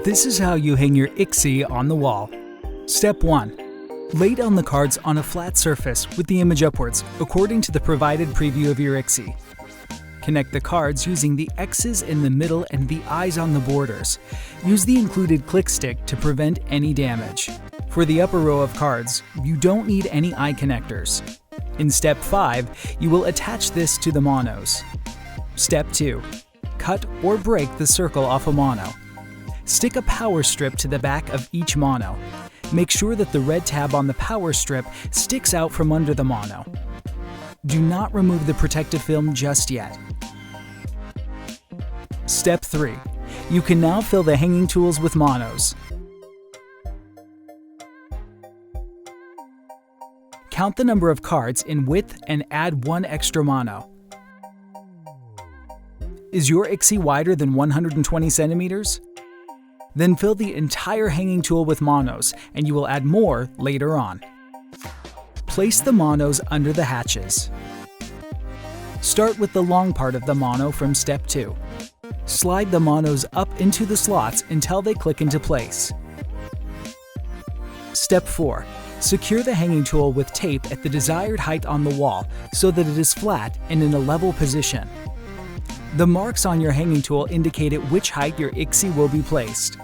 This is how you hang your IXXI on the wall. Step 1. Lay down the cards on a flat surface with the image upwards, according to the provided preview of your IXXI. Connect the cards using the X's in the middle and the eyes on the borders. Use the included click stick to prevent any damage. For the upper row of cards, you don't need any eye connectors. In Step 5, you will attach this to the monos. Step 2. Cut or break the circle off a mono. Stick a power strip to the back of each mono. Make sure that the red tab on the power strip sticks out from under the mono. Do not remove the protective film just yet. Step 3. You can now fill the hanging tools with monos. Count the number of cards in width and add one extra mono. Is your IXXI wider than 120 centimeters? Then fill the entire hanging tool with monos, and you will add more later on. Place the monos under the hatches. Start with the long part of the mono from Step 2. Slide the monos up into the slots until they click into place. Step 4. Secure the hanging tool with tape at the desired height on the wall so that it is flat and in a level position. The marks on your hanging tool indicate at which height your IXXI will be placed.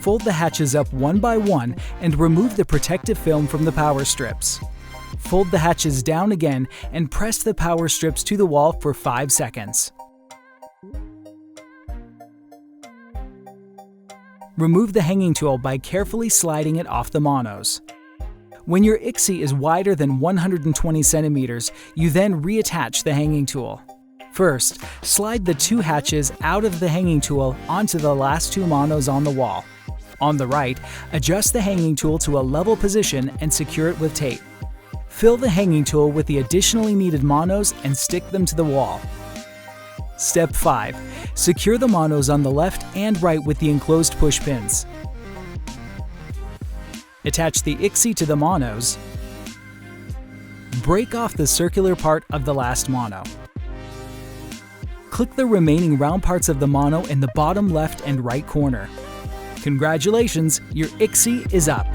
Fold the hatches up one by one and remove the protective film from the power strips. Fold the hatches down again and press the power strips to the wall for 5 seconds. Remove the hanging tool by carefully sliding it off the monos. When your IXXI is wider than 120 centimeters, you then reattach the hanging tool. First, slide the 2 hatches out of the hanging tool onto the last 2 monos on the wall. On the right, adjust the hanging tool to a level position and secure it with tape. Fill the hanging tool with the additionally needed monos and stick them to the wall. Step 5. Secure the monos on the left and right with the enclosed push pins. Attach the IXXI to the monos. Break off the circular part of the last mono. Click the remaining round parts of the mono in the bottom left and right corner. Congratulations, your IXXI is up!